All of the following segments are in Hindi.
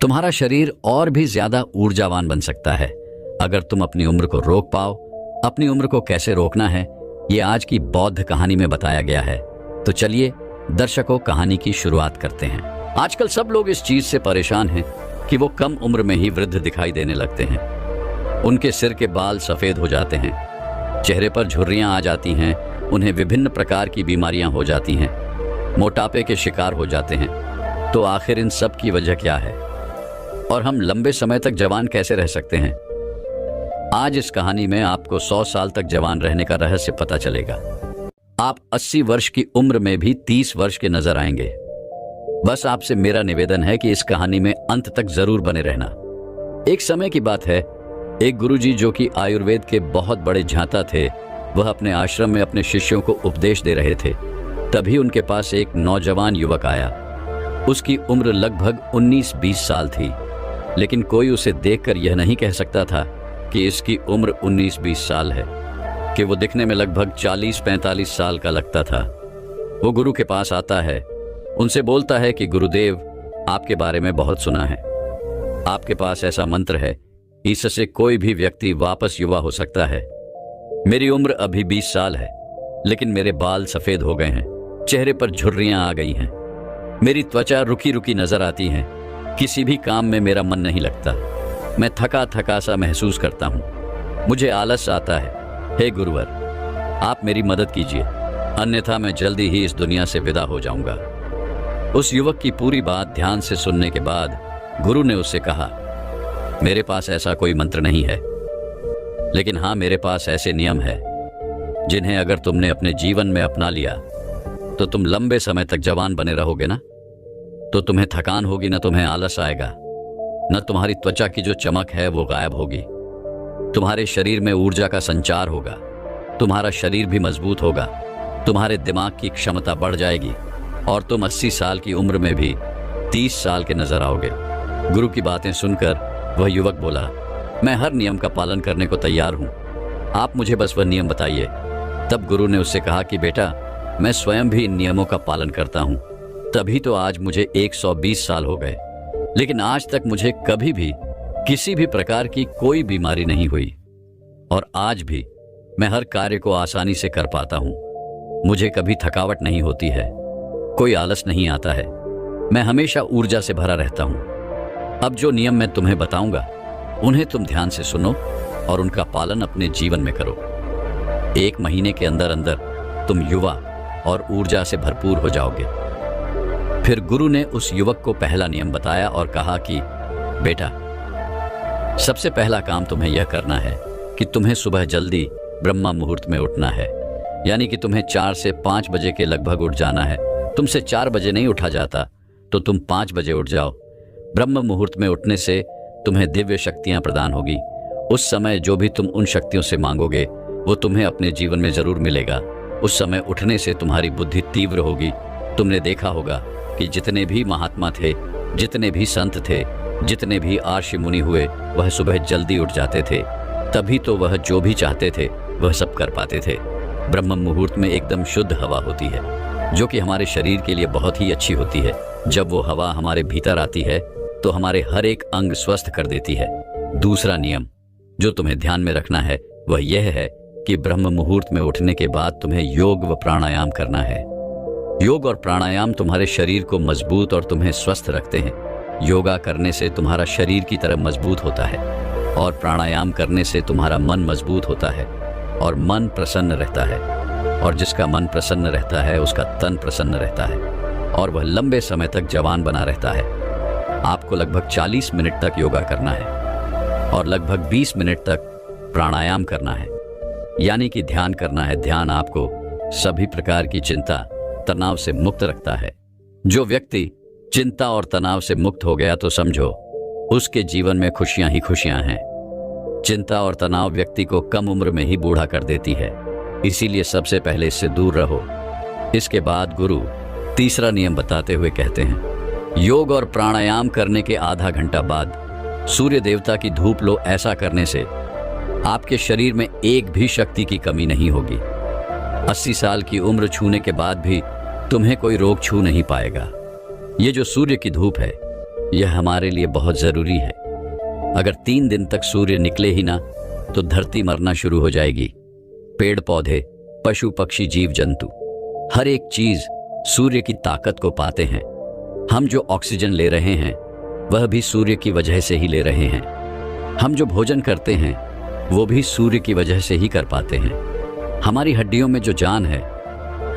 तुम्हारा शरीर और भी ज्यादा ऊर्जावान बन सकता है अगर तुम अपनी उम्र को रोक पाओ। अपनी उम्र को कैसे रोकना है, ये आज की बौद्ध कहानी में बताया गया है। तो चलिए दर्शकों, कहानी की शुरुआत करते हैं। आजकल सब लोग इस चीज से परेशान हैं कि वो कम उम्र में ही वृद्ध दिखाई देने लगते हैं। उनके सिर के बाल सफेद हो जाते हैं, चेहरे पर झुर्रियां आ जाती हैं, उन्हें विभिन्न प्रकार की बीमारियां हो जाती हैं, मोटापे के शिकार हो जाते हैं। तो आखिर इन सब की वजह क्या है और हम लंबे समय तक जवान कैसे रह सकते हैं? आज इस कहानी में आपको 100 साल तक जवान रहने का रहस्य पता चलेगा। आप 80 वर्ष की उम्र में भी 30 वर्ष के नजर आएंगे। बस आपसे मेरा निवेदन है कि इस कहानी में अंत तक जरूर बने रहना। एक समय की बात है, एक गुरुजी जो कि आयुर्वेद के बहुत बड़े झांता थे, वह अपने आश्रम में अपने शिष्यों को उपदेश दे रहे थे। तभी उनके पास एक नौजवान युवक आया। उसकी उम्र लगभग 19-20 साल थी, लेकिन कोई उसे देखकर यह नहीं कह सकता था कि इसकी उम्र 19-20 साल है, कि वो दिखने में लगभग 40-45 साल का लगता था। वो गुरु के पास आता है, उनसे बोलता है कि गुरुदेव, आपके बारे में बहुत सुना है। आपके पास ऐसा मंत्र है, इससे कोई भी व्यक्ति वापस युवा हो सकता है। मेरी उम्र अभी 20 साल है, लेकिन मेरे बाल सफेद हो गए हैं, चेहरे पर झुर्रियां आ गई हैं, मेरी त्वचा रुकी रुकी नजर आती है, किसी भी काम में मेरा मन नहीं लगता, मैं थका थका सा महसूस करता हूँ, मुझे आलस आता है। हे गुरुवर, आप मेरी मदद कीजिए, अन्यथा मैं जल्दी ही इस दुनिया से विदा हो जाऊंगा। उस युवक की पूरी बात ध्यान से सुनने के बाद गुरु ने उससे कहा, मेरे पास ऐसा कोई मंत्र नहीं है, लेकिन हाँ, मेरे पास ऐसे नियम है जिन्हें अगर तुमने अपने जीवन में अपना लिया तो तुम लंबे समय तक जवान बने रहोगे ना। तो तुम्हें थकान होगी, ना तुम्हें आलस आएगा, न तुम्हारी त्वचा की जो चमक है वो गायब होगी। तुम्हारे शरीर में ऊर्जा का संचार होगा, तुम्हारा शरीर भी मजबूत होगा, तुम्हारे दिमाग की क्षमता बढ़ जाएगी और तुम 80 साल की उम्र में भी 30 साल के नजर आओगे। गुरु की बातें सुनकर वह युवक बोला, मैं हर नियम का पालन करने को तैयार हूं, आप मुझे बस वह नियम बताइए। तब गुरु ने उससे कहा कि बेटा, मैं स्वयं भी इन नियमों का पालन करता हूं, तभी तो आज मुझे 120 साल हो गए, लेकिन आज तक मुझे कभी भी किसी भी प्रकार की कोई बीमारी नहीं हुई और आज भी मैं हर कार्य को आसानी से कर पाता हूं। मुझे कभी थकावट नहीं होती है, कोई आलस नहीं आता है, मैं हमेशा ऊर्जा से भरा रहता हूं। अब जो नियम मैं तुम्हें बताऊंगा उन्हें तुम ध्यान से सुनो और उनका पालन अपने जीवन में करो। 1 महीने के अंदर अंदर तुम युवा और ऊर्जा से भरपूर हो जाओगे। फिर गुरु ने उस युवक को पहला नियम बताया और कहा कि बेटा, सबसे पहला काम तुम्हें यह करना है कि तुम्हें सुबह जल्दी ब्रह्मा मुहूर्त में उठना है, यानी कि तुम्हें 4 से 5 बजे के लगभग उठ जाना है। तुमसे 4 बजे नहीं उठा जाता तो तुम 5 बजे उठ जाओ। ब्रह्म मुहूर्त में उठने से तुम्हें दिव्य शक्तियां प्रदान होगी। उस समय जो भी तुम उन शक्तियों से मांगोगे वो तुम्हें अपने जीवन में जरूर मिलेगा। उस समय उठने से तुम्हारी बुद्धि तीव्र होगी। तुमने देखा होगा कि जितने भी महात्मा थे, जितने भी संत थे, जितने भी आर्षि मुनि हुए, वह सुबह जल्दी उठ जाते थे, तभी तो वह जो भी चाहते थे वह सब कर पाते थे। ब्रह्म मुहूर्त में एकदम शुद्ध हवा होती है, जो कि हमारे शरीर के लिए बहुत ही अच्छी होती है। जब वो हवा हमारे भीतर आती है तो हमारे हर एक अंग स्वस्थ कर देती है। दूसरा नियम जो तुम्हें ध्यान में रखना है वह यह है कि ब्रह्म मुहूर्त में उठने के बाद तुम्हें योग व प्राणायाम करना है। योग और प्राणायाम तुम्हारे शरीर को मजबूत और तुम्हें स्वस्थ रखते हैं। योगा करने से तुम्हारा शरीर की तरह मजबूत होता है और प्राणायाम करने से तुम्हारा मन मजबूत होता है और मन प्रसन्न रहता है, और जिसका मन प्रसन्न रहता है उसका तन प्रसन्न रहता है और वह लंबे समय तक जवान बना रहता है। आपको लगभग 40 मिनट तक योगा करना है और लगभग 20 मिनट तक प्राणायाम करना है, यानी कि ध्यान करना है। ध्यान आपको सभी प्रकार की चिंता, तनाव से मुक्त रखता है। जो व्यक्ति चिंता और तनाव से मुक्त हो गया तो समझो उसके जीवन में खुशियां ही खुशियां हैं। चिंता और तनाव व्यक्ति को कम उम्र में ही बूढ़ा कर देती है, इसीलिए सबसे पहले इससे दूर रहो। इसके बाद गुरु तीसरा नियम बताते हुए कहते हैं, योग और प्राणायाम करने के आधा घंटा बाद सूर्य देवता की धूप लो। ऐसा करने से आपके शरीर में एक भी शक्ति की कमी नहीं होगी। 80 साल की उम्र छूने के बाद भी तुम्हें कोई रोग छू नहीं पाएगा। ये जो सूर्य की धूप है यह हमारे लिए बहुत ज़रूरी है। अगर 3 दिन तक सूर्य निकले ही ना तो धरती मरना शुरू हो जाएगी। पेड़ पौधे, पशु पक्षी, जीव जंतु, हर एक चीज सूर्य की ताकत को पाते हैं। हम जो ऑक्सीजन ले रहे हैं वह भी सूर्य की वजह से ही ले रहे हैं। हम जो भोजन करते हैं वो भी सूर्य की वजह से ही कर पाते हैं। हमारी हड्डियों में जो जान है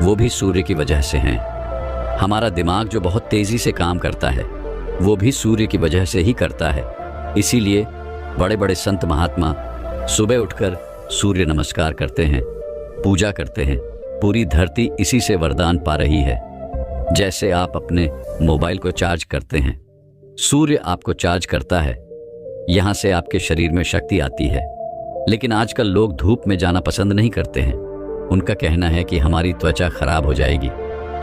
वो भी सूर्य की वजह से है। हमारा दिमाग जो बहुत तेजी से काम करता है वो भी सूर्य की वजह से ही करता है। इसीलिए बड़े बड़े संत महात्मा सुबह उठकर सूर्य नमस्कार करते हैं, पूजा करते हैं। पूरी धरती इसी से वरदान पा रही है। जैसे आप अपने मोबाइल को चार्ज करते हैं, सूर्य आपको चार्ज करता है, यहाँ से आपके शरीर में शक्ति आती है। लेकिन आजकल लोग धूप में जाना पसंद नहीं करते हैं। उनका कहना है कि हमारी त्वचा खराब हो जाएगी,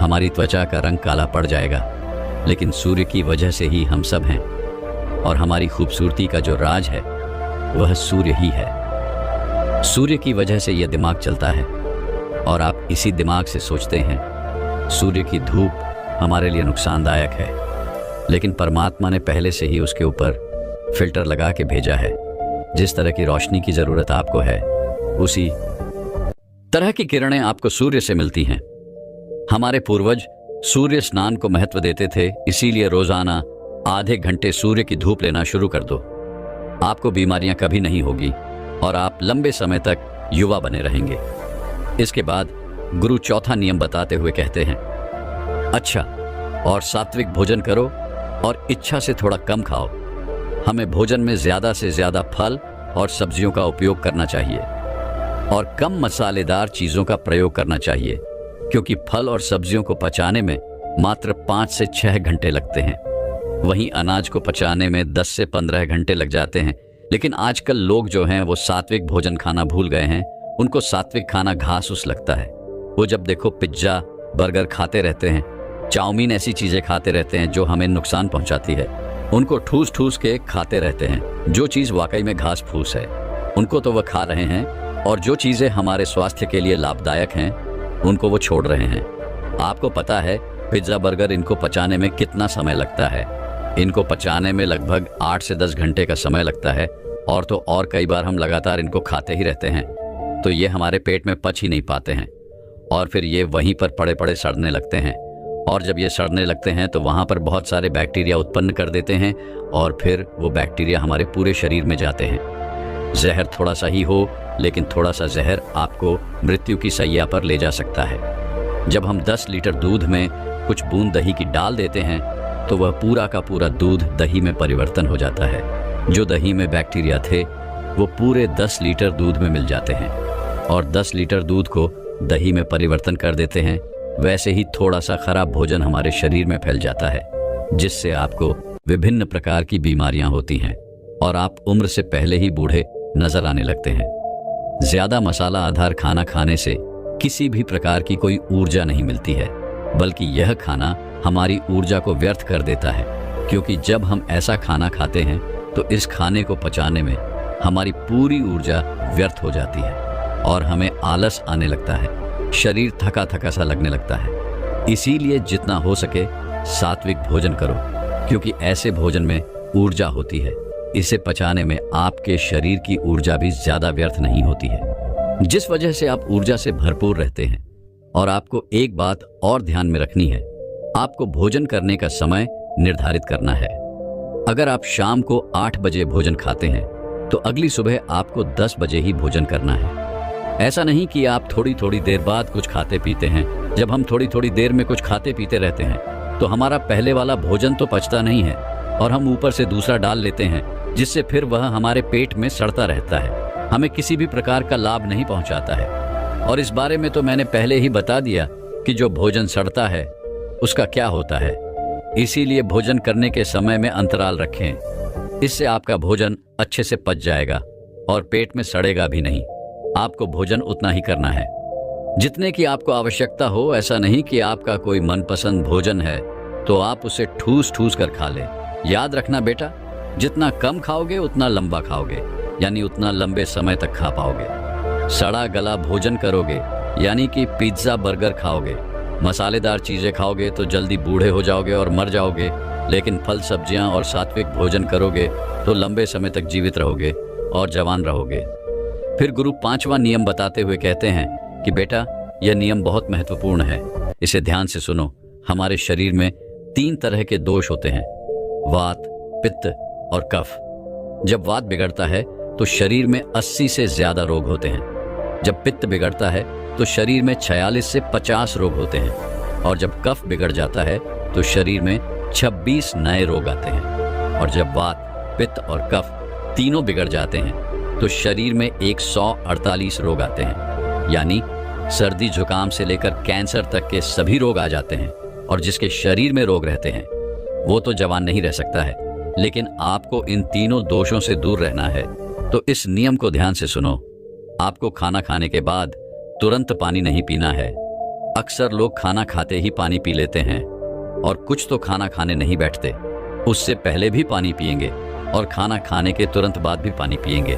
हमारी त्वचा का रंग काला पड़ जाएगा। लेकिन सूर्य की वजह से ही हम सब हैं और हमारी खूबसूरती का जो राज है वह सूर्य ही है। सूर्य की वजह से यह दिमाग चलता है और आप इसी दिमाग से सोचते हैं। सूर्य की धूप हमारे लिए नुकसानदायक है, लेकिन परमात्मा ने पहले से ही उसके ऊपर फिल्टर लगा के भेजा है। जिस तरह की रोशनी की जरूरत आपको है उसी तरह की किरणें आपको सूर्य से मिलती हैं। हमारे पूर्वज सूर्य स्नान को महत्व देते थे, इसीलिए रोजाना आधे घंटे सूर्य की धूप लेना शुरू कर दो। आपको बीमारियां कभी नहीं होगी और आप लंबे समय तक युवा बने रहेंगे। इसके बाद गुरु चौथा नियम बताते हुए कहते हैं, अच्छा और सात्विक भोजन करो और इच्छा से थोड़ा कम खाओ। हमें भोजन में ज्यादा से ज्यादा फल और सब्जियों का उपयोग करना चाहिए और कम मसालेदार चीजों का प्रयोग करना चाहिए, क्योंकि फल और सब्जियों को पचाने में मात्र 5 से 6 घंटे लगते हैं। वहीं अनाज को पचाने में 10 से 15 घंटे लग जाते हैं। लेकिन आजकल लोग जो हैं वो सात्विक भोजन खाना भूल गए हैं। उनको सात्विक खाना घास-फूस लगता है। वो जब देखो पिज्जा, बर्गर खाते रहते हैं, चाउमीन, ऐसी चीजें खाते रहते हैं जो हमें नुकसान पहुंचाती है। उनको ठूस ठूस के खाते रहते हैं। जो चीज वाकई में घास फूस है उनको तो वह खा रहे हैं, और जो चीजें हमारे स्वास्थ्य के लिए लाभदायक हैं उनको वो छोड़ रहे हैं। आपको पता है पिज्जा, बर्गर, इनको पचाने में कितना समय लगता है? इनको पचाने में लगभग 8 से 10 घंटे का समय लगता है, और तो और कई बार हम लगातार इनको खाते ही रहते हैं, तो ये हमारे पेट में पच ही नहीं पाते हैं और फिर ये वहीं पर पड़े पड़े सड़ने लगते हैं। और जब ये सड़ने लगते हैं तो वहाँ पर बहुत सारे बैक्टीरिया उत्पन्न कर देते हैं और फिर वो बैक्टीरिया हमारे पूरे शरीर में जाते हैं। जहर थोड़ा सा ही हो, लेकिन थोड़ा सा जहर आपको मृत्यु की सैया पर ले जा सकता है। जब हम 10 लीटर दूध में कुछ बूंद दही की डाल देते हैं तो वह पूरा का पूरा दूध दही में परिवर्तन हो जाता है। जो दही में बैक्टीरिया थे वो पूरे 10 लीटर दूध में मिल जाते हैं और 10 लीटर दूध को दही में परिवर्तन कर देते हैं। वैसे ही थोड़ा सा खराब भोजन हमारे शरीर में फैल जाता है, जिससे आपको विभिन्न प्रकार की बीमारियां होती हैं और आप उम्र से पहले ही बूढ़े नजर आने लगते हैं। ज्यादा मसाला आधार खाना खाने से किसी भी प्रकार की कोई ऊर्जा नहीं मिलती है, बल्कि यह खाना हमारी ऊर्जा को व्यर्थ कर देता है। क्योंकि जब हम ऐसा खाना खाते हैं तो इस खाने को पचाने में हमारी पूरी ऊर्जा व्यर्थ हो जाती है और हमें आलस आने लगता है, शरीर थका थका सा लगने लगता है। इसीलिए जितना हो सके सात्विक भोजन करो, क्योंकि ऐसे भोजन में ऊर्जा होती है। इसे पचाने में आपके शरीर की ऊर्जा भी ज्यादा व्यर्थ नहीं होती है, जिस वजह से आप ऊर्जा से भरपूर रहते हैं। और आपको एक बात और ध्यान में रखनी है, आपको भोजन करने का समय निर्धारित करना है। अगर आप शाम को 8 बजे भोजन खाते हैं तो अगली सुबह आपको 10 बजे ही भोजन करना है। ऐसा नहीं कि आप थोड़ी थोड़ी देर बाद कुछ खाते पीते हैं। जब हम थोड़ी थोड़ी देर में कुछ खाते पीते रहते हैं तो हमारा पहले वाला भोजन तो पचता नहीं है और हम ऊपर से दूसरा डाल लेते हैं, जिससे फिर वह हमारे पेट में सड़ता रहता है, हमें किसी भी प्रकार का लाभ नहीं पहुंचाता है। और इस बारे में तो मैंने पहले ही बता दिया कि जो भोजन सड़ता है उसका क्या होता है। इसीलिए भोजन करने के समय में अंतराल रखें, इससे आपका भोजन अच्छे से पच जाएगा और पेट में सड़ेगा भी नहीं। आपको भोजन उतना ही करना है जितने की आपको आवश्यकता हो। ऐसा नहीं कि आपका कोई मनपसंद भोजन है तो आप उसे ठूस ठूस कर खा लें। याद रखना बेटा, जितना कम खाओगे उतना लंबा खाओगे, यानी उतना लंबे समय तक खा पाओगे। सड़ा गला भोजन करोगे, यानी कि पिज्जा, बर्गर खाओगे, मसालेदार चीजें खाओगे तो जल्दी बूढ़े हो जाओगे और मर जाओगे। लेकिन फल सब्जियां और सात्विक भोजन करोगे तो लंबे समय तक जीवित रहोगे और जवान रहोगे। फिर गुरु 5वां नियम बताते हुए कहते हैं कि बेटा, यह नियम बहुत महत्वपूर्ण है, इसे ध्यान से सुनो। हमारे शरीर में 3 तरह के दोष होते हैं, वात, पित्त और कफ। जब वात बिगड़ता है तो शरीर में 80 से ज्यादा रोग होते हैं। जब पित्त बिगड़ता है तो शरीर में 46 से 50 रोग होते हैं। और जब कफ बिगड़ जाता है तो शरीर में 26 नए रोग आते हैं। और जब वात, पित्त और कफ तीनों बिगड़ जाते हैं तो शरीर में 148 रोग आते हैं। यानी सर्दी जुकाम से लेकर कैंसर तक के सभी रोग आ जाते हैं। और जिसके शरीर में रोग रहते हैं वो तो जवान नहीं रह सकता है, लेकिन आपको इन तीनों दोषों से दूर रहना है। तो इस नियम को ध्यान से सुनो। आपको खाना खाने के बाद तुरंत पानी नहीं पीना है। अक्सर लोग खाना खाते ही पानी पी लेते हैं और कुछ तो खाना खाने नहीं बैठते, उससे पहले भी पानी पिएंगे और खाना खाने के तुरंत बाद भी पानी पिएंगे।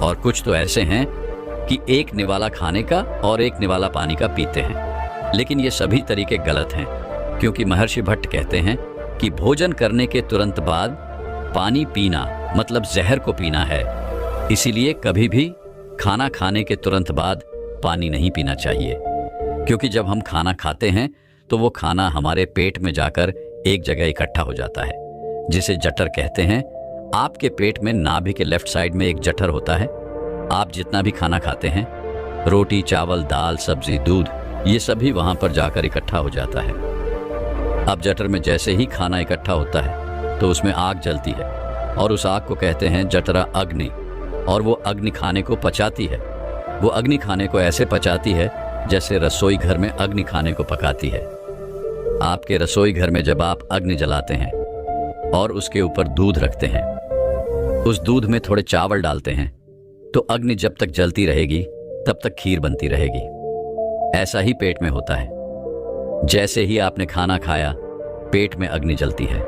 और कुछ तो ऐसे हैं कि एक निवाला खाने का और एक निवाला पानी का पीते हैं। लेकिन ये सभी तरीके गलत हैं, क्योंकि महर्षि भट्ट कहते हैं कि भोजन करने के तुरंत बाद पानी पीना मतलब जहर को पीना है। इसीलिए कभी भी खाना खाने के तुरंत बाद पानी नहीं पीना चाहिए, क्योंकि जब हम खाना खाते हैं तो वो खाना हमारे पेट में जाकर एक जगह इकट्ठा हो जाता है, जिसे जठर कहते हैं। आपके पेट में नाभि के लेफ्ट साइड में एक जठर होता है। आप जितना भी खाना खाते हैं, रोटी, चावल, दाल, सब्जी, दूध, ये सभी वहां पर जाकर इकट्ठा हो जाता है। अब जठर में जैसे ही खाना इकट्ठा होता है तो उसमें आग जलती है और उस आग को कहते हैं जठरा अग्नि। और वो अग्नि खाने को पचाती है। वो अग्नि खाने को ऐसे पचाती है जैसे रसोई घर में अग्नि खाने को पकाती है। आपके रसोई घर में जब आप अग्नि जलाते हैं और उसके ऊपर दूध रखते हैं, उस दूध में थोड़े चावल डालते हैं, तो अग्नि जब तक जलती रहेगी तब तक खीर बनती रहेगी। ऐसा ही पेट में होता है। जैसे ही आपने खाना खाया, पेट में अग्नि जलती है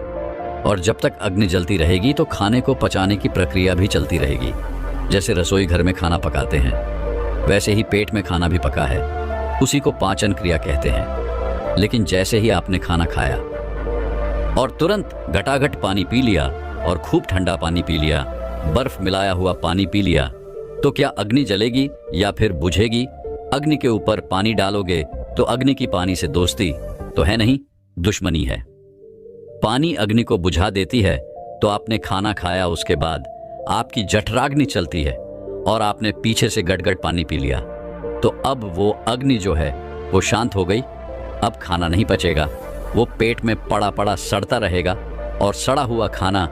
और जब तक अग्नि जलती रहेगी तो खाने को पचाने की प्रक्रिया भी चलती रहेगी। जैसे रसोई घर में खाना पकाते हैं, वैसे ही पेट में खाना भी पका है। उसी को पाचन क्रिया कहते हैं। लेकिन जैसे ही आपने खाना खाया और तुरंत घटाघट पानी पी लिया और खूब ठंडा पानी पी लिया, बर्फ मिलाया हुआ पानी पी लिया, तो क्या अग्नि जलेगी या फिर बुझेगी? अग्नि के ऊपर पानी डालोगे तो अग्नि की पानी से दोस्ती तो है नहीं, दुश्मनी है। पानी अग्नि को बुझा देती है। तो आपने खाना खाया, उसके बाद आपकी जठराग्नि चलती है और आपने पीछे से गटगट पानी पी लिया, तो अब वो अग्नि जो है वो शांत हो गई। अब खाना नहीं पचेगा, वो पेट में पड़ा पड़ा सड़ता रहेगा और सड़ा हुआ खाना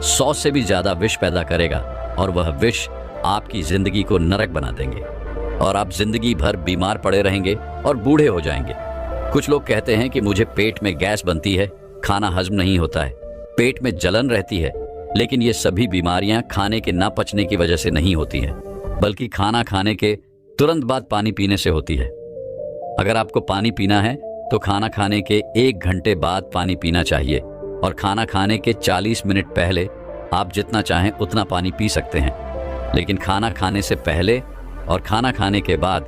100 से भी ज्यादा विष पैदा करेगा और वह विष आपकी जिंदगी को नरक बना देंगे और आप जिंदगी भर बीमार पड़े रहेंगे और बूढ़े हो जाएंगे। कुछ लोग कहते हैं कि मुझे पेट में गैस बनती है, खाना हजम नहीं होता है, पेट में जलन रहती है। लेकिन ये सभी बीमारियां खाने के ना पचने की वजह से नहीं होती है, बल्कि खाना खाने के तुरंत बाद पानी पीने से होती है। अगर आपको पानी पीना है तो खाना खाने के 1 घंटे बाद पानी पीना चाहिए और खाना खाने के 40 मिनट पहले आप जितना चाहें उतना पानी पी सकते हैं। लेकिन खाना खाने से पहले और खाना खाने के बाद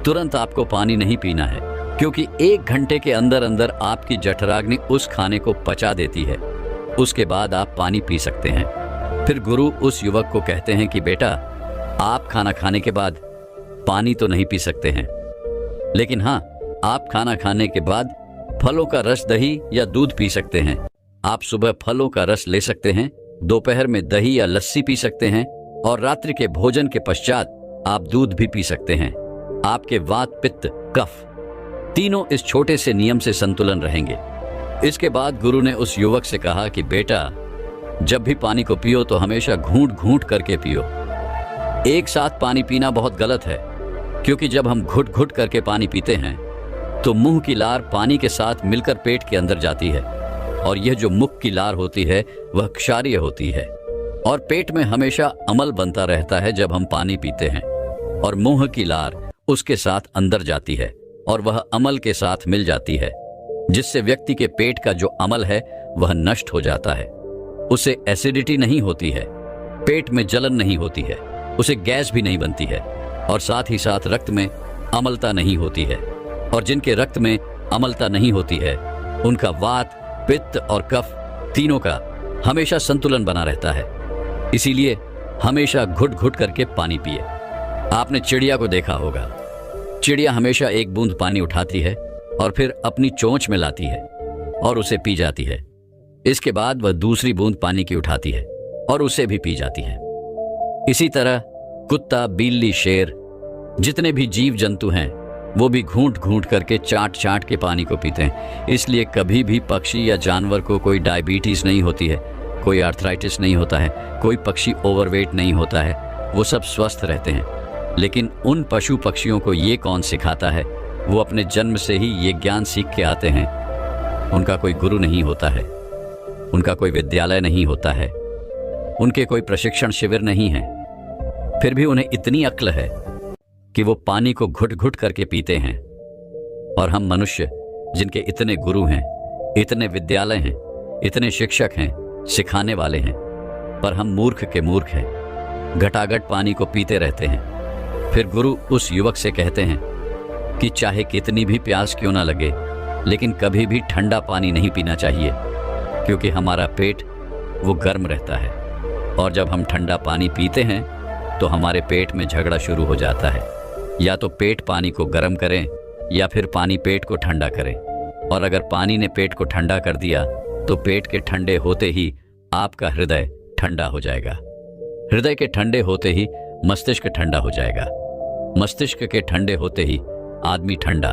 तुरंत आपको पानी नहीं पीना है, क्योंकि 1 घंटे के अंदर अंदर आपकी जठराग्नि उस खाने को पचा देती है। उसके बाद आप पानी पी सकते हैं। फिर गुरु उस युवक को कहते हैं कि बेटा, आप खाना खाने के बाद पानी तो नहीं पी सकते हैं, लेकिन हाँ, आप खाना खाने के बाद फलों का रस, दही या दूध पी सकते हैं। आप सुबह फलों का रस ले सकते हैं, दोपहर में दही या लस्सी पी सकते हैं और रात्रि के भोजन के पश्चात आप दूध भी पी सकते हैं। आपके वात, पित्त, कफ तीनों इस छोटे से नियम से संतुलन रहेंगे। इसके बाद गुरु ने उस युवक से कहा कि बेटा, जब भी पानी को पियो तो हमेशा घूंट घूंट करके पियो। एक साथ पानी पीना बहुत गलत है, क्योंकि जब हम घुट घुट करके पानी पीते हैं तो मुंह की लार पानी के साथ मिलकर पेट के अंदर जाती है और यह जो मुख की लार होती है वह क्षारीय होती है और पेट में हमेशा अमल बनता रहता है जब हम पानी पीते हैं और मुंह की लार उसके साथ अंदर जाती है और वह अमल के साथ मिल जाती है, जिससे व्यक्ति के पेट का जो अमल है वह नष्ट हो जाता है। उसे एसिडिटी नहीं होती है, पेट में जलन नहीं होती है, उसे गैस भी नहीं बनती है और साथ ही साथ रक्त में अम्लता नहीं होती है। और जिनके रक्त में अम्लता नहीं होती है उनका वात, पित्त और कफ तीनों का हमेशा संतुलन बना रहता है। इसीलिए हमेशा घुट घुट करके पानी पिए। आपने चिड़िया को देखा होगा। चिड़िया हमेशा एक बूंद पानी उठाती है और फिर अपनी चोंच में लाती है और उसे पी जाती है। इसके बाद वह दूसरी बूंद पानी की उठाती है और उसे भी पी जाती है। इसी तरह कुत्ता, बिल्ली, शेर, जितने भी जीव जंतु हैं वो भी घूंट घूंट करके चाट चाट के पानी को पीते हैं। इसलिए कभी भी पक्षी या जानवर को कोई डायबिटीज नहीं होती है, कोई आर्थराइटिस नहीं होता है, कोई पक्षी ओवरवेट नहीं होता है, वो सब स्वस्थ रहते हैं। लेकिन उन पशु पक्षियों को ये कौन सिखाता है? वो अपने जन्म से ही ये ज्ञान सीख के आते हैं। उनका कोई गुरु नहीं होता है, उनका कोई विद्यालय नहीं होता है, उनके कोई प्रशिक्षण शिविर नहीं है। फिर भी उन्हें इतनी अक्ल है कि वो पानी को घुट घुट करके पीते हैं। और हम मनुष्य, जिनके इतने गुरु हैं, इतने विद्यालय हैं, इतने शिक्षक हैं, सिखाने वाले हैं, पर हम मूर्ख के मूर्ख हैं, घटाघट पानी को पीते रहते हैं। फिर गुरु उस युवक से कहते हैं कि चाहे कितनी भी प्यास क्यों ना लगे, लेकिन कभी भी ठंडा पानी नहीं पीना चाहिए, क्योंकि हमारा पेट वो गर्म रहता है। और जब हम ठंडा पानी पीते हैं तो हमारे पेट में झगड़ा शुरू हो जाता है। या तो पेट पानी को गर्म करें या फिर पानी पेट को ठंडा करें। और अगर पानी ने पेट को ठंडा कर दिया तो पेट के ठंडे होते ही आपका हृदय ठंडा हो जाएगा। हृदय के ठंडे होते ही मस्तिष्क ठंडा हो जाएगा। मस्तिष्क के ठंडे होते ही आदमी ठंडा,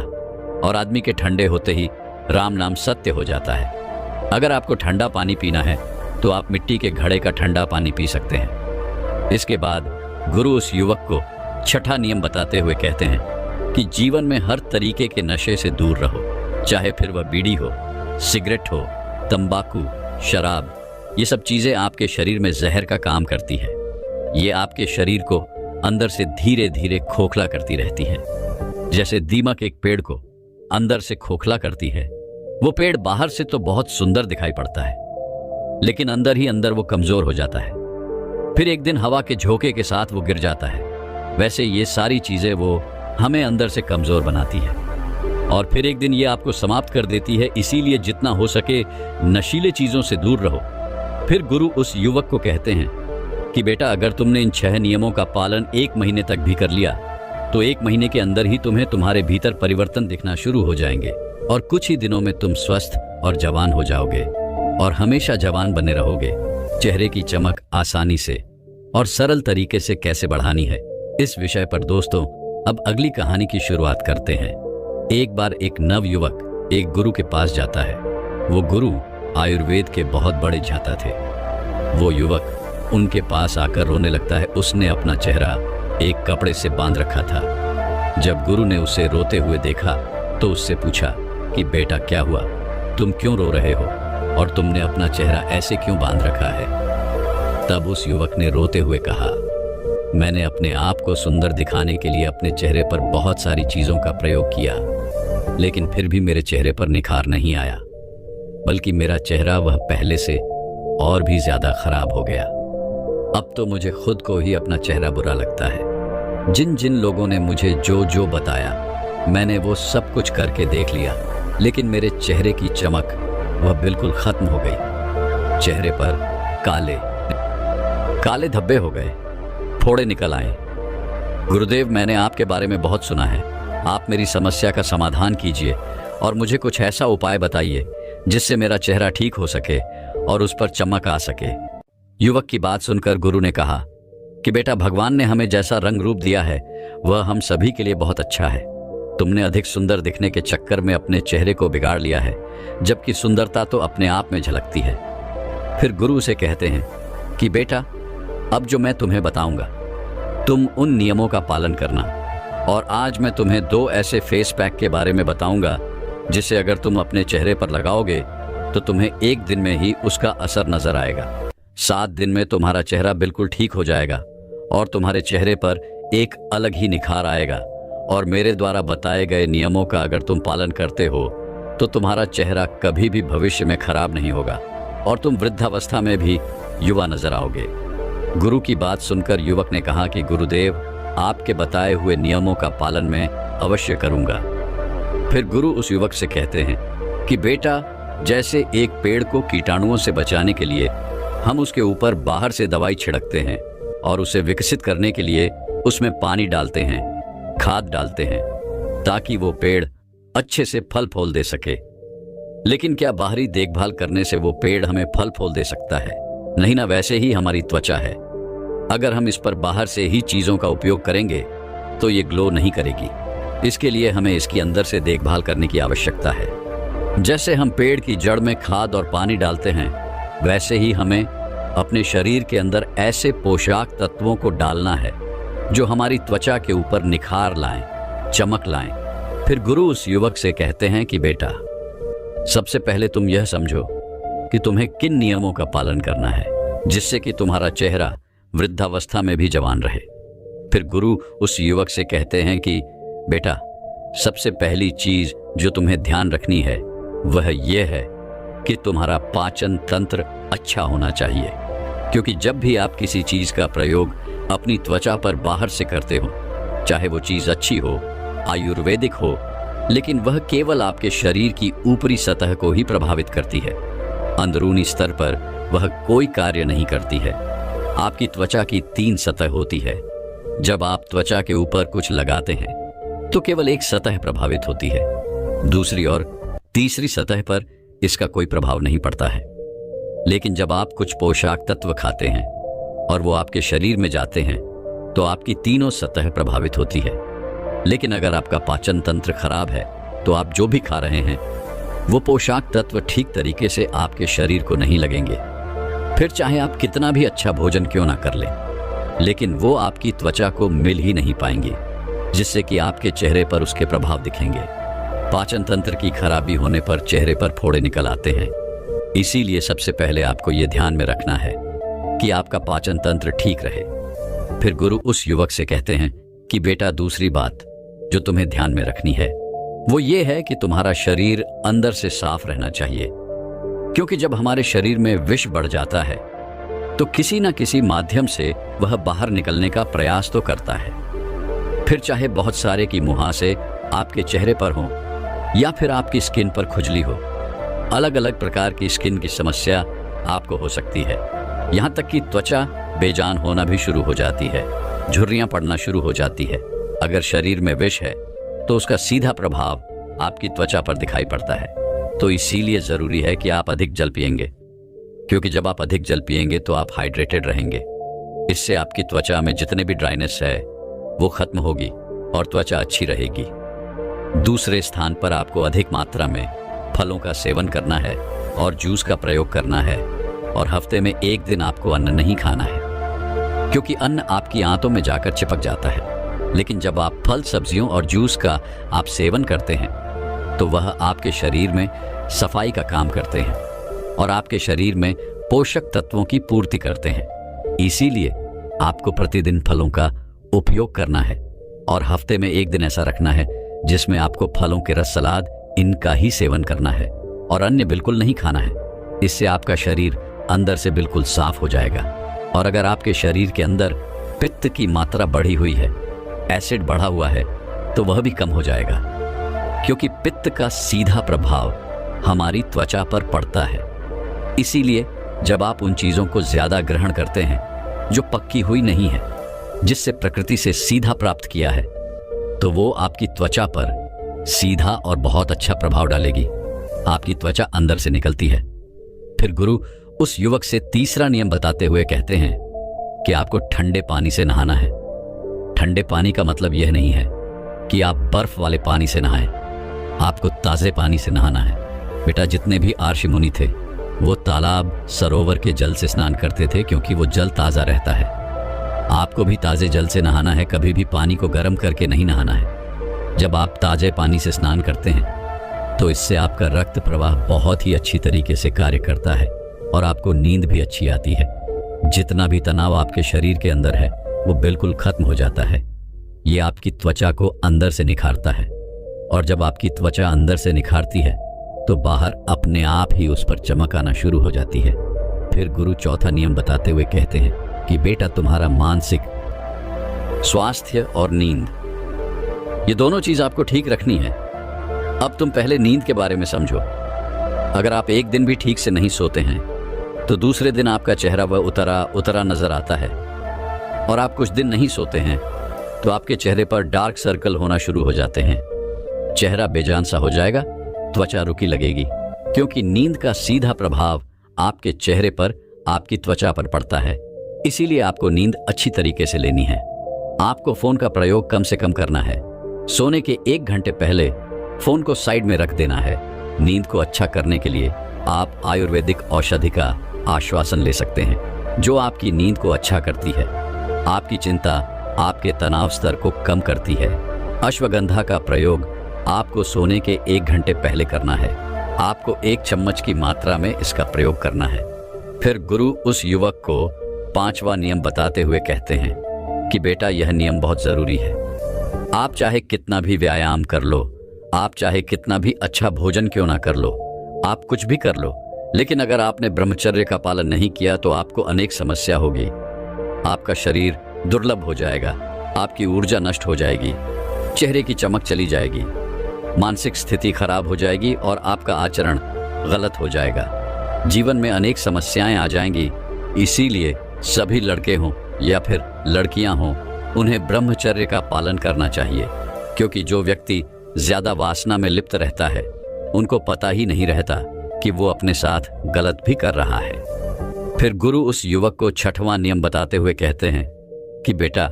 और आदमी के ठंडे होते ही राम नाम सत्य हो जाता है। अगर आपको ठंडा पानी पीना है तो आप मिट्टी के घड़े का ठंडा पानी पी सकते हैं। इसके बाद गुरु उस युवक को छठा नियम बताते हुए कहते हैं कि जीवन में हर तरीके के नशे से दूर रहो, चाहे फिर वह बीड़ी हो, सिगरेट हो, तंबाकू, शराब। ये सब चीजें आपके शरीर में जहर का काम करती है। ये आपके शरीर को अंदर से धीरे धीरे खोखला करती रहती है। जैसे दीमक एक पेड़ को अंदर से खोखला करती है। वो पेड़ बाहर से तो बहुत सुंदर दिखाई पड़ता है, लेकिन अंदर ही अंदर वो कमजोर हो जाता है। फिर एक दिन हवा के झोंके के साथ वो गिर जाता है। वैसे ये सारी चीजें वो हमें अंदर से कमजोर बनाती है और फिर एक दिन ये आपको समाप्त कर देती है। इसीलिए जितना हो सके नशीले चीजों से दूर रहो। फिर गुरु उस युवक को कहते हैं कि बेटा, अगर तुमने इन 6 नियमों का पालन 1 महीने तक भी कर लिया तो 1 महीने के अंदर ही तुम्हें तुम्हारे भीतर परिवर्तन दिखना शुरू हो जाएंगे और कुछ ही दिनों में तुम स्वस्थ और जवान हो जाओगे और हमेशा जवान बने रहोगे। चेहरे की चमक आसानी से और सरल तरीके से कैसे बढ़ानी है, इस विषय पर दोस्तों अब अगली कहानी की शुरुआत करते हैं। एक बार एक नव युवक एक गुरु के पास जाता है। वो गुरु आयुर्वेद के बहुत बड़े ज्ञाता थे। वो युवक उनके पास आकर रोने लगता है। उसने अपना चेहरा एक कपड़े से बांध रखा था। जब गुरु ने उसे रोते हुए देखा तो उससे पूछा कि बेटा, क्या हुआ? तुम क्यों रो रहे हो और तुमने अपना चेहरा ऐसे क्यों बांध रखा है? तब उस युवक ने रोते हुए कहा, मैंने अपने आप को सुंदर दिखाने के लिए अपने चेहरे पर बहुत सारी चीजों का प्रयोग किया, लेकिन फिर भी मेरे चेहरे पर निखार नहीं आया, बल्कि मेरा चेहरा वह पहले से और भी ज्यादा खराब हो गया। अब तो मुझे खुद को ही अपना चेहरा बुरा लगता है। जिन जिन लोगों ने मुझे जो जो बताया मैंने वो सब कुछ करके देख लिया, लेकिन मेरे चेहरे की चमक वह बिल्कुल खत्म हो गई। चेहरे पर काले धब्बे हो गए, फोड़े निकल आए। गुरुदेव, मैंने आपके बारे में बहुत सुना है। आप मेरी समस्या का समाधान कीजिए और मुझे कुछ ऐसा उपाय बताइए जिससे मेरा चेहरा ठीक हो सके और उस पर चमक आ सके। युवक की बात सुनकर गुरु ने कहा कि बेटा, भगवान ने हमें जैसा रंग रूप दिया है वह हम सभी के लिए बहुत अच्छा है। तुमने अधिक सुंदर दिखने के चक्कर में अपने चेहरे को बिगाड़ लिया है, जबकि सुंदरता तो अपने आप में झलकती है। फिर गुरु से कहते हैं कि बेटा, अब जो मैं तुम्हें बताऊंगा तुम उन नियमों का पालन करना। और आज मैं तुम्हें 2 ऐसे फेस पैक के बारे में बताऊंगा जिसे अगर तुम अपने चेहरे पर लगाओगे तो तुम्हें 1 दिन में ही उसका असर नजर आएगा। 7 दिन में तुम्हारा चेहरा बिल्कुल ठीक हो जाएगा और तुम्हारे चेहरे पर एक अलग ही निखार आएगा। और मेरे द्वारा बताए गए नियमों का अगर तुम पालन करते हो तो तुम्हारा चेहरा कभी भी भविष्य में खराब नहीं होगा और तुम वृद्धावस्था में भी युवा नजर आओगे। गुरु की बात सुनकर युवक ने कहा कि गुरुदेव, आपके बताए हुए नियमों का पालन मैं अवश्य करूंगा। फिर गुरु उस युवक से कहते हैं कि बेटा, जैसे एक पेड़ को कीटाणुओं से बचाने के लिए हम उसके ऊपर बाहर से दवाई छिड़कते हैं और उसे विकसित करने के लिए उसमें पानी डालते हैं, खाद डालते हैं, ताकि वो पेड़ अच्छे से फल फूल दे सके। लेकिन क्या बाहरी देखभाल करने से वो पेड़ हमें फल फूल दे सकता है? नहीं ना। वैसे ही हमारी त्वचा है, अगर हम इस पर बाहर से ही चीजों का उपयोग करेंगे तो ये ग्लो नहीं करेगी। इसके लिए हमें इसकी अंदर से देखभाल करने की आवश्यकता है। जैसे हम पेड़ की जड़ में खाद और पानी डालते हैं, वैसे ही हमें अपने शरीर के अंदर ऐसे पोषक तत्वों को डालना है जो हमारी त्वचा के ऊपर निखार लाएं, चमक लाएं। फिर गुरु उस युवक से कहते हैं कि बेटा, सबसे पहले तुम यह समझो कि तुम्हें किन नियमों का पालन करना है जिससे कि तुम्हारा चेहरा वृद्धावस्था में भी जवान रहे। फिर गुरु उस युवक से कहते हैं कि बेटा, सबसे पहली चीज जो तुम्हें ध्यान रखनी है वह यह है कि तुम्हारा पाचन तंत्र अच्छा होना चाहिए, क्योंकि जब भी आप किसी चीज का प्रयोग अपनी त्वचा पर बाहर से करते हो, चाहे वो चीज अच्छी हो, आयुर्वेदिक हो, लेकिन वह केवल आपके शरीर की ऊपरी सतह को ही प्रभावित करती है। अंदरूनी स्तर पर वह कोई कार्य नहीं करती है। आपकी त्वचा की 3 सतह होती है। जब आप त्वचा के ऊपर कुछ लगाते हैं तो केवल एक सतह प्रभावित होती है, दूसरी और तीसरी सतह पर इसका कोई प्रभाव नहीं पड़ता है। लेकिन जब आप कुछ पोषक तत्व खाते हैं और वो आपके शरीर में जाते हैं तो आपकी तीनों सतह प्रभावित होती है। लेकिन अगर आपका पाचन तंत्र खराब है तो आप जो भी खा रहे हैं वो पोषक तत्व ठीक तरीके से आपके शरीर को नहीं लगेंगे। फिर चाहे आप कितना भी अच्छा भोजन क्यों ना कर लें, लेकिन वो आपकी त्वचा को मिल ही नहीं पाएंगे, जिससे कि आपके चेहरे पर उसके प्रभाव दिखेंगे। पाचन तंत्र की खराबी होने पर चेहरे पर फोड़े निकल आते हैं। इसीलिए सबसे पहले आपको यह ध्यान में रखना है कि आपका पाचन तंत्र ठीक रहे। फिर गुरु उस युवक से कहते हैं कि बेटा, दूसरी बात जो तुम्हें ध्यान में रखनी है वो ये है कि तुम्हारा शरीर अंदर से साफ रहना चाहिए, क्योंकि जब हमारे शरीर में विष बढ़ जाता है तो किसी न किसी माध्यम से वह बाहर निकलने का प्रयास तो करता है। फिर चाहे बहुत सारे की मुहासे आपके चेहरे पर हो या फिर आपकी स्किन पर खुजली हो, अलग अलग प्रकार की स्किन की समस्या आपको हो सकती है। यहाँ तक कि त्वचा बेजान होना भी शुरू हो जाती है, झुर्रियां पड़ना शुरू हो जाती है। अगर शरीर में विष है तो उसका सीधा प्रभाव आपकी त्वचा पर दिखाई पड़ता है। तो इसीलिए जरूरी है कि आप अधिक जल पिएंगे, क्योंकि जब आप अधिक जल पिएंगे तो आप हाइड्रेटेड रहेंगे। इससे आपकी त्वचा में जितने भी ड्राइनेस है वो खत्म होगी और त्वचा अच्छी रहेगी। दूसरे स्थान पर आपको अधिक मात्रा में फलों का सेवन करना है और जूस का प्रयोग करना है, और हफ्ते में 1 दिन आपको अन्न नहीं खाना है, क्योंकि अन्न आपकी आंतों में जाकर चिपक जाता है। लेकिन जब आप फल, सब्जियों और जूस का आप सेवन करते हैं तो वह आपके शरीर में सफाई का काम करते हैं और आपके शरीर में पोषक तत्वों की पूर्ति करते हैं। इसीलिए आपको प्रतिदिन फलों का उपयोग करना है और हफ्ते में 1 दिन ऐसा रखना है जिसमें आपको फलों के रस, सलाद, इनका ही सेवन करना है और अन्य बिल्कुल नहीं खाना है। इससे आपका शरीर अंदर से बिल्कुल साफ हो जाएगा। और अगर आपके शरीर के अंदर पित्त की मात्रा बढ़ी हुई है, एसिड बढ़ा हुआ है, तो वह भी कम हो जाएगा, क्योंकि पित्त का सीधा प्रभाव हमारी त्वचा पर पड़ता है। इसीलिए जब आप उन चीजों को ज्यादा ग्रहण करते हैं जो पक्की हुई नहीं है, जिससे प्रकृति से सीधा प्राप्त किया है, तो वो आपकी त्वचा पर सीधा और बहुत अच्छा प्रभाव डालेगी। आपकी त्वचा अंदर से निकलती है। फिर गुरु उस युवक से तीसरा नियम बताते हुए कहते हैं कि आपको ठंडे पानी से नहाना है। ठंडे पानी का मतलब यह नहीं है कि आप बर्फ वाले पानी से नहाएं, आपको ताजे पानी से नहाना है। बेटा, जितने भी आर्षि मुनि थे वो तालाब, सरोवर के जल से स्नान करते थे, क्योंकि वो जल ताजा रहता है। आपको भी ताजे जल से नहाना है, कभी भी पानी को गर्म करके नहीं नहाना है। जब आप ताजे पानी से स्नान करते हैं तो इससे आपका रक्त प्रवाह बहुत ही अच्छी तरीके से कार्य करता है और आपको नींद भी अच्छी आती है। जितना भी तनाव आपके शरीर के अंदर है वो बिल्कुल खत्म हो जाता है। ये आपकी त्वचा को अंदर से निखारता है, और जब आपकी त्वचा अंदर से निखारती है तो बाहर अपने आप ही उस पर चमक आना शुरू हो जाती है। फिर गुरु चौथा नियम बताते हुए कहते हैं कि बेटा, तुम्हारा मानसिक स्वास्थ्य और नींद, ये दोनों चीज आपको ठीक रखनी है। अब तुम पहले नींद के बारे में समझो। अगर आप एक दिन भी ठीक से नहीं सोते हैं तो दूसरे दिन आपका चेहरा वह उतरा उतरा नजर आता है, और आप कुछ दिन नहीं सोते हैं तो आपके चेहरे पर डार्क सर्कल होना शुरू हो जाते हैं। चेहरा बेजान सा हो जाएगा, त्वचा रुकी लगेगी, क्योंकि नींद का सीधा प्रभाव आपके चेहरे पर, आपकी त्वचा पर पड़ता है। इसीलिए आपको नींद अच्छी तरीके से लेनी है। आपको फोन का प्रयोग कम से कम करना है। सोने के 1 घंटे पहले फोन को साइड में रख देना है। नींद को अच्छा करने के लिए आप आयुर्वेदिक औषधि का आश्वासन ले सकते हैं, जो आपकी नींद को अच्छा करती है, आपकी चिंता, आपके तनाव स्तर को कम करती है। अश्वगंधा का प्रयोग आपको सोने के 1 घंटे पहले करना है। आपको 1 चम्मच की मात्रा में इसका प्रयोग करना है। फिर गुरु उस युवक को 5वां नियम बताते हुए कहते हैं कि बेटा, यह नियम बहुत जरूरी है। आप चाहे कितना भी व्यायाम कर लो, आप चाहे कितना भी अच्छा भोजन क्यों ना कर लो, आप कुछ भी कर लो, लेकिन अगर आपने ब्रह्मचर्य का पालन नहीं किया तो आपको अनेक समस्या होगी। आपका शरीर दुर्लभ हो जाएगा, आपकी ऊर्जा नष्ट हो जाएगी, चेहरे की चमक चली जाएगी, मानसिक स्थिति खराब हो जाएगी और आपका आचरण गलत हो जाएगा। जीवन में अनेक समस्याएं आ जाएंगी। इसीलिए सभी लड़के हों या फिर लड़कियां हों, उन्हें ब्रह्मचर्य का पालन करना चाहिए, क्योंकि जो व्यक्ति ज्यादा वासना में लिप्त रहता है उनको पता ही नहीं रहता कि वो अपने साथ गलत भी कर रहा है। फिर गुरु उस युवक को 6वां नियम बताते हुए कहते हैं कि बेटा,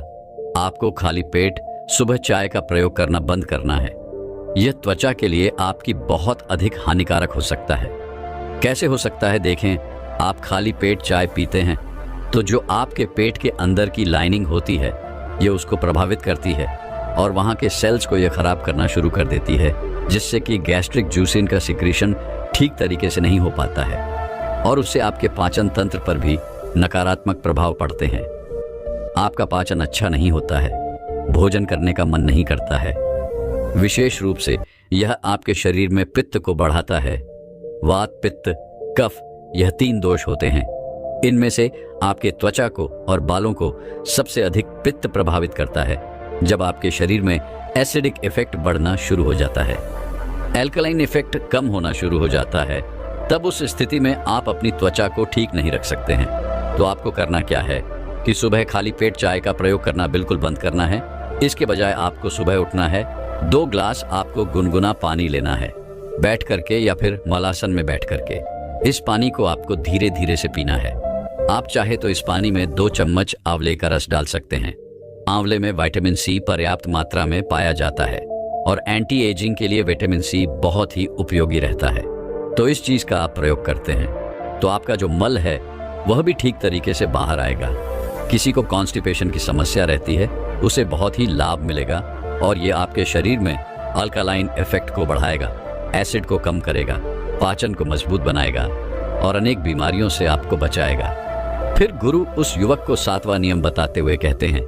आपको खाली पेट सुबह चाय का प्रयोग करना बंद करना है। यह त्वचा के लिए आपकी बहुत अधिक हानिकारक हो सकता है। कैसे हो सकता है? देखें, आप खाली पेट चाय पीते हैं तो जो आपके पेट के अंदर की लाइनिंग होती है ये उसको प्रभावित करती है और वहाँ के सेल्स को ये खराब करना शुरू कर देती है, जिससे कि गैस्ट्रिक जूसिन का सिक्रीशन ठीक तरीके से नहीं हो पाता है और उससे आपके पाचन तंत्र पर भी नकारात्मक प्रभाव पड़ते हैं। आपका पाचन अच्छा नहीं होता है, भोजन करने का मन नहीं करता है। विशेष रूप से यह आपके शरीर में पित्त को बढ़ाता है। वात, पित्त, कफ, यह 3 दोष होते हैं। इनमें से आपके त्वचा को और बालों को सबसे अधिक पित्त प्रभावित करता है। जब आपके शरीर में एसिडिक इफेक्ट बढ़ना शुरू हो जाता है, एल्कलाइन इफेक्ट कम होना शुरू हो जाता है, तब उस स्थिति में आप अपनी त्वचा को ठीक नहीं रख सकते हैं। तो आपको करना क्या है कि सुबह खाली पेट चाय का प्रयोग करना बिल्कुल बंद करना है। इसके बजाय आपको सुबह उठना है, 2 ग्लास आपको गुनगुना पानी लेना है, बैठ करके या फिर मलासन में बैठ करके। इस पानी को आपको धीरे धीरे से पीना है। आप चाहे तो इस पानी में 2 चम्मच आंवले का रस डाल सकते हैं। आंवले में विटामिन सी पर्याप्त मात्रा में पाया जाता है और एंटी एजिंग के लिए विटामिन सी बहुत ही उपयोगी रहता है। तो इस चीज का आप प्रयोग करते हैं तो आपका जो मल है वह भी ठीक तरीके से बाहर आएगा। किसी को कॉन्स्टिपेशन की समस्या रहती है, उसे बहुत ही लाभ मिलेगा और ये आपके शरीर में अल्कालाइन इफेक्ट को बढ़ाएगा, एसिड को कम करेगा, पाचन को मजबूत बनाएगा और अनेक बीमारियों से आपको बचाएगा। फिर गुरु उस युवक को 7वां नियम बताते हुए कहते हैं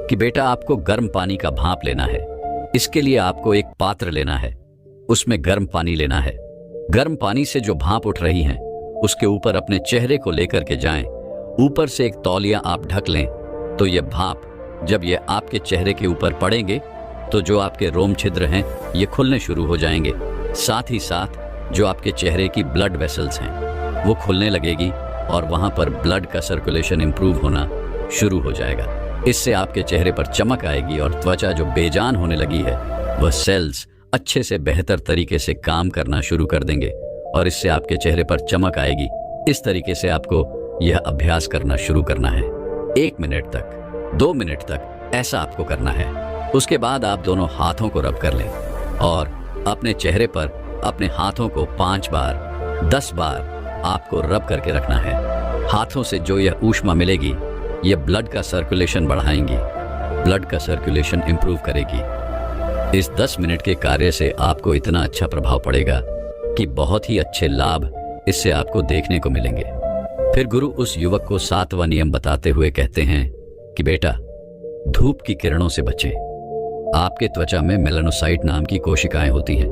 कि बेटा, आपको गर्म पानी का भाप लेना है। इसके लिए आपको एक पात्र लेना है, उसमें गर्म पानी लेना है। गर्म पानी से जो भाप उठ रही है उसके ऊपर अपने चेहरे को लेकर के जाएं। ऊपर से एक तौलिया आप ढक लें तो ये भाप जब ये आपके चेहरे के ऊपर पड़ेंगे तो जो आपके रोम छिद्र हैं ये खुलने शुरू हो जाएंगे। साथ ही साथ जो आपके चेहरे की ब्लड वेसल्स हैं वो खुलने लगेगी और वहाँ पर ब्लड का सर्कुलेशन इंप्रूव होना शुरू हो जाएगा। इससे आपके चेहरे पर चमक आएगी और त्वचा जो बेजान होने लगी है वह सेल्स अच्छे से बेहतर तरीके से काम करना शुरू कर देंगे और इससे आपके चेहरे पर चमक आएगी। इस तरीके से आपको यह अभ्यास करना शुरू करना है। 1 मिनट तक, 2 मिनट तक ऐसा आपको करना है। उसके बाद आप दोनों हाथों को रब कर लें और अपने चेहरे पर अपने हाथों को 5 बार, 10 बार आपको रब करके रखना है। हाथों से जो यह ऊष्मा मिलेगी ये ब्लड का सर्कुलेशन बढ़ाएंगी, ब्लड का सर्कुलेशन इंप्रूव करेगी। इस 10 मिनट के कार्य से आपको इतना अच्छा प्रभाव पड़ेगा कि बहुत ही अच्छे लाभ इससे आपको देखने को मिलेंगे। फिर गुरु उस युवक को 7वां नियम बताते हुए कहते हैं कि बेटा, धूप की किरणों से बचें। आपके त्वचा में मेलानोसाइट नाम की कोशिकाएं होती हैं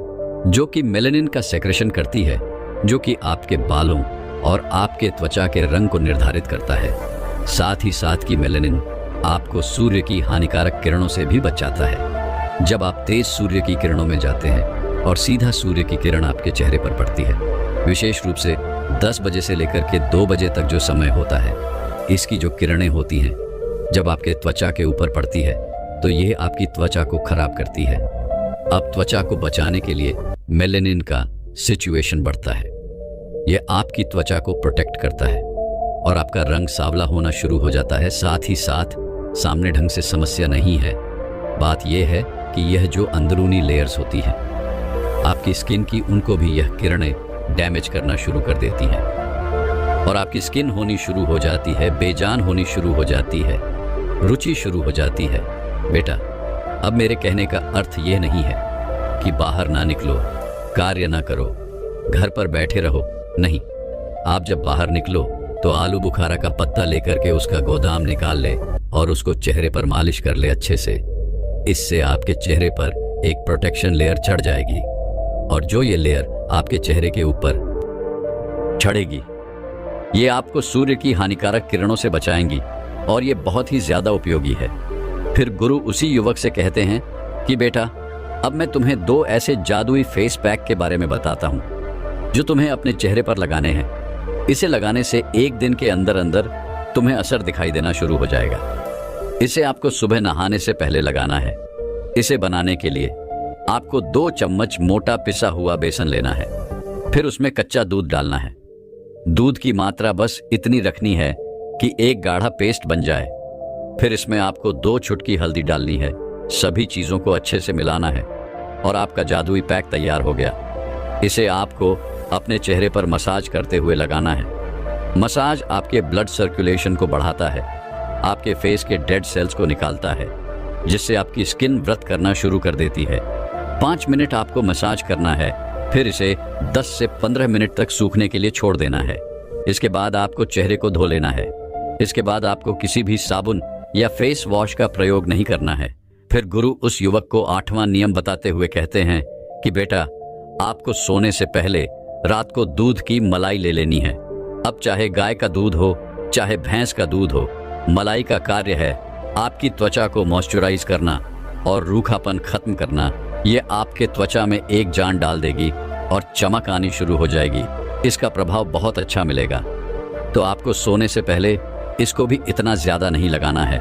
जो कि मेलानिन का सेक्रेशन करती है, जो कि आपके बालों और आपके त्वचा के रंग को निर्धारित करता है। साथ ही साथ की मेलानिन आपको सूर्य की हानिकारक किरणों से भी बचाता है। जब आप तेज सूर्य की किरणों में जाते हैं और सीधा सूर्य की किरण आपके चेहरे पर पड़ती है, विशेष रूप से 10 बजे से लेकर के 2 बजे तक जो समय होता है, इसकी जो किरणें होती हैं जब आपके त्वचा के ऊपर पड़ती है तो ये आपकी त्वचा को खराब करती है। अब त्वचा को बचाने के लिए मेलेनिन का सिचुएशन बढ़ता है। यह आपकी त्वचा को प्रोटेक्ट करता है और आपका रंग सांवला होना शुरू हो जाता है। साथ ही साथ सामने ढंग से समस्या नहीं है। बात यह है कि यह जो अंदरूनी लेयर्स होती हैं आपकी स्किन की, उनको भी यह किरणें डैमेज करना शुरू कर देती हैं और आपकी स्किन होनी शुरू हो जाती है, बेजान होनी शुरू हो जाती है, रुचि शुरू हो जाती है। बेटा, अब मेरे कहने का अर्थ ये नहीं है कि बाहर ना निकलो, कार्य ना करो, घर पर बैठे रहो। नहीं, आप जब बाहर निकलो तो आलू बुखारा का पत्ता लेकर के उसका गोदाम निकाल ले और उसको चेहरे पर मालिश कर ले अच्छे से। इससे आपके चेहरे पर एक प्रोटेक्शन लेयर चढ़ जाएगी और जो ये लेयर आपके चेहरे के ऊपर चढ़ेगी ये आपको सूर्य की हानिकारक किरणों से बचाएंगी और ये बहुत ही ज्यादा उपयोगी है। फिर गुरु उसी युवक से कहते हैं कि बेटा, अब मैं तुम्हें 2 ऐसे जादुई फेस पैक के बारे में बताता हूं जो तुम्हें अपने चेहरे पर लगाने हैं। इसे लगाने से 1 दिन के अंदर अंदर तुम्हें असर दिखाई देना शुरू हो जाएगा। इसे आपको सुबह नहाने से पहले लगाना है। इसे बनाने के लिए आपको 2 चम्मच मोटा पिसा हुआ बेसन लेना है। फिर उसमें कच्चा दूध डालना है। दूध की मात्रा बस इतनी रखनी है कि एक गाढ़ा पेस्ट बन जाए। फिर इसमें आपको 2 चुटकी हल्दी डालनी है। सभी चीजों को अच्छे से मिलाना है और आपका जादुई पैक तैयार हो गया। इसे आपको अपने चेहरे पर मसाज करते हुए लगाना है। मसाज आपके ब्लड सर्कुलेशन को बढ़ाता है, आपके फेस के डेड सेल्स को निकालता है, जिससे आपकी स्किन व्रत करना शुरू कर देती है। 5 मिनट आपको मसाज करना है। फिर इसे 10 से 15 मिनट तक सूखने के लिए छोड़ देना है। इसके बाद आपको चेहरे को धो लेना है। इसके बाद आपको किसी भी साबुन या फेस वॉश का प्रयोग नहीं करना है। फिर गुरु उस युवक को 8वां नियम बताते हुए कहते हैं कि बेटा, आपको सोने से पहले रात को दूध की मलाई ले लेनी है। अब चाहे गाय का दूध हो, चाहे भैंस का दूध हो, मलाई का कार्य है आपकी त्वचा को मॉइस्चराइज करना और रूखापन खत्म करना। ये आपके त्वचा में एक जान डाल देगी और चमक आनी शुरू हो जाएगी। इसका प्रभाव बहुत अच्छा मिलेगा। तो आपको सोने से पहले इसको भी इतना ज्यादा नहीं लगाना है,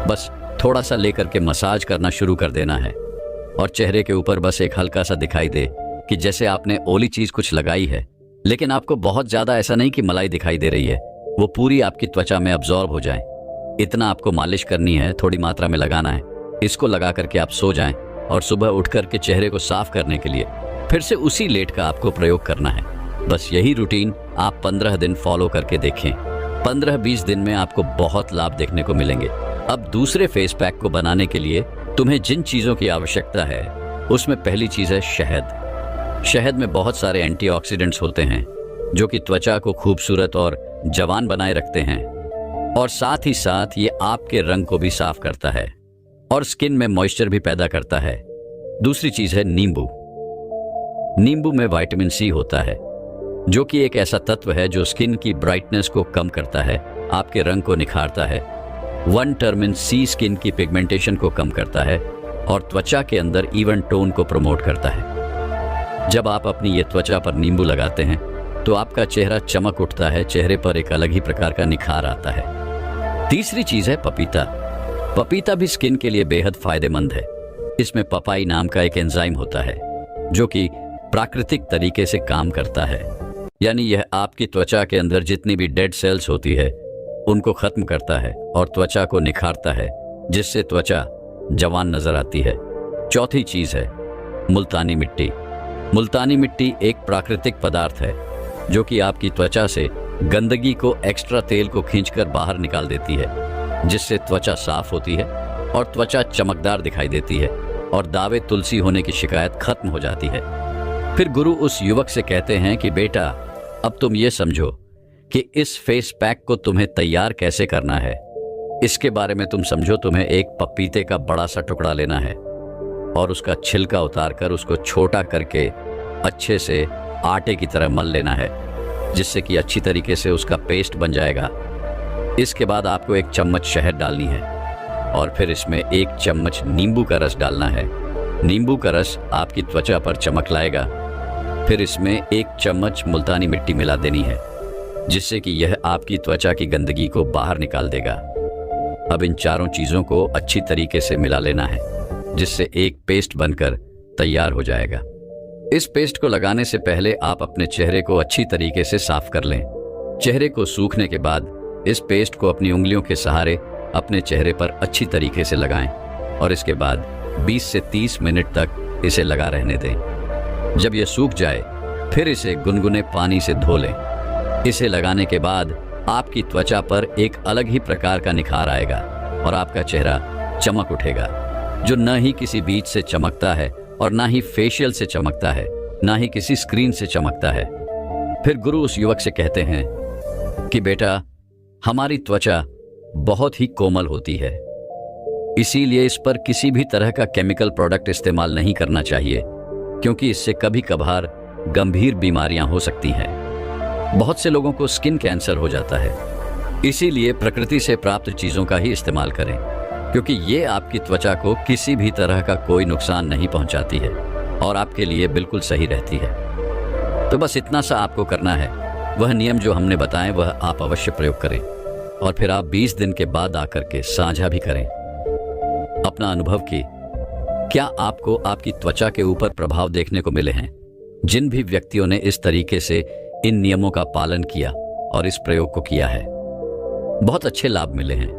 बस थोड़ा सा लेकर के मसाज करना शुरू कर देना है और चेहरे के ऊपर बस एक हल्का सा दिखाई दे कि जैसे आपने ओली चीज कुछ लगाई है, लेकिन आपको बहुत ज्यादा ऐसा नहीं कि मलाई दिखाई दे रही है, वो पूरी आपकी त्वचा में अब्जॉर्ब हो जाए। इतना आपको मालिश करनी है, थोड़ी मात्रा में लगाना है। इसको लगा करके आप सो जाएं और सुबह उठ करके चेहरे को साफ करने के लिए फिर से उसी लेट का आपको प्रयोग करना है। बस यही रूटीन आप 15 दिन फॉलो करके देखें। 15-20 दिन में आपको बहुत लाभ देखने को मिलेंगे। अब दूसरे फेस पैक को बनाने के लिए तुम्हें जिन चीजों की आवश्यकता है उसमें पहली चीज है शहद। शहद में बहुत सारे एंटीऑक्सीडेंट्स होते हैं जो कि त्वचा को खूबसूरत और जवान बनाए रखते हैं और साथ ही साथ ये आपके रंग को भी साफ करता है और स्किन में मॉइस्चर भी पैदा करता है। दूसरी चीज है नींबू। नींबू में विटामिन सी होता है जो कि एक ऐसा तत्व है जो स्किन की ब्राइटनेस को कम करता है, आपके रंग को निखारता है। 1-टर्मिन सी स्किन की पिगमेंटेशन को कम करता है और त्वचा के अंदर इवन टोन को प्रमोट करता है। जब आप अपनी ये त्वचा पर नींबू लगाते हैं तो आपका चेहरा चमक उठता है, चेहरे पर एक अलग ही प्रकार का निखार आता है। तीसरी चीज है पपीता। पपीता भी स्किन के लिए बेहद फायदेमंद है। इसमें पपाई नाम का एक एंजाइम होता है जो कि प्राकृतिक तरीके से काम करता है, यानी यह आपकी त्वचा के अंदर जितनी भी डेड सेल्स होती है उनको खत्म करता है और त्वचा को निखारता है, जिससे त्वचा जवान नजर आती है। चौथी चीज है मुल्तानी मिट्टी। मुल्तानी मिट्टी एक प्राकृतिक पदार्थ है जो कि आपकी त्वचा से गंदगी को, एक्स्ट्रा तेल को खींचकर बाहर निकाल देती है, जिससे त्वचा साफ होती है और त्वचा चमकदार दिखाई देती है और दावे तुलसी होने की शिकायत खत्म हो जाती है। फिर गुरु उस युवक से कहते हैं कि बेटा, अब तुम ये समझो कि इस फेस पैक को तुम्हें तैयार कैसे करना है। इसके बारे में तुम समझो, तुम्हें एक पपीते का बड़ा सा टुकड़ा लेना है और उसका छिलका उतार कर उसको छोटा करके अच्छे से आटे की तरह मल लेना है, जिससे कि अच्छी तरीके से उसका पेस्ट बन जाएगा। इसके बाद आपको 1 चम्मच शहद डालनी है और फिर इसमें 1 चम्मच नींबू का रस डालना है। नींबू का रस आपकी त्वचा पर चमक लाएगा फिर इसमें 1 चम्मच मुल्तानी मिट्टी मिला देनी है, जिससे कि यह आपकी त्वचा की गंदगी को बाहर निकाल देगा। अब इन चारों चीज़ों को अच्छी तरीके से मिला लेना है, जिससे एक पेस्ट बनकर तैयार हो जाएगा। इस पेस्ट को लगाने से पहले आप अपने चेहरे को अच्छी तरीके से साफ कर लें। चेहरे को सूखने के बाद इस पेस्ट को अपनी उंगलियों के सहारे अपने चेहरे पर अच्छी तरीके से लगाएं और इसके बाद 20 से 30 मिनट तक इसे लगा रहने दें। जब यह सूख जाए फिर इसे गुनगुने पानी से धो लें। इसे लगाने के बाद आपकी त्वचा पर एक अलग ही प्रकार का निखार आएगा और आपका चेहरा चमक उठेगा, जो न ही किसी बीज से चमकता है और ना ही फेशियल से चमकता है, ना ही किसी स्क्रीन से चमकता है। फिर गुरु उस युवक से कहते हैं कि बेटा, हमारी त्वचा बहुत ही कोमल होती है, इसीलिए इस पर किसी भी तरह का केमिकल प्रोडक्ट इस्तेमाल नहीं करना चाहिए, क्योंकि इससे कभी कभार गंभीर बीमारियां हो सकती हैं। बहुत से लोगों को स्किन कैंसर हो जाता है। इसीलिए प्रकृति से प्राप्त चीज़ों का ही इस्तेमाल करें, क्योंकि ये आपकी त्वचा को किसी भी तरह का कोई नुकसान नहीं पहुंचाती है और आपके लिए बिल्कुल सही रहती है। तो बस इतना सा आपको करना है। वह नियम जो हमने बताए वह आप अवश्य प्रयोग करें और फिर आप 20 दिन के बाद आकर के साझा भी करें अपना अनुभव कि क्या आपको आपकी त्वचा के ऊपर प्रभाव देखने को मिले हैं। जिन भी व्यक्तियों ने इस तरीके से इन नियमों का पालन किया और इस प्रयोग को किया है, बहुत अच्छे लाभ मिले हैं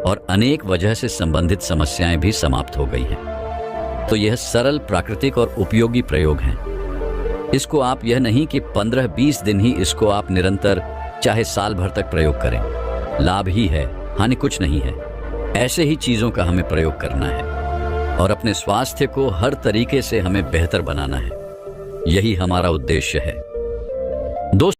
और अनेक वजह से संबंधित समस्याएं भी समाप्त हो गई हैं। तो यह सरल, प्राकृतिक और उपयोगी प्रयोग हैं। इसको आप यह नहीं कि 15-20 दिन ही इसको आप निरंतर चाहे साल भर तक प्रयोग करें। लाभ ही है, हानि कुछ नहीं है। ऐसे ही चीज़ों का हमें प्रयोग करना है और अपने स्वास्थ्य को हर तरीके से हमें बेहतर बनाना है। यही हमारा उद्देश्य है। दोस्तों,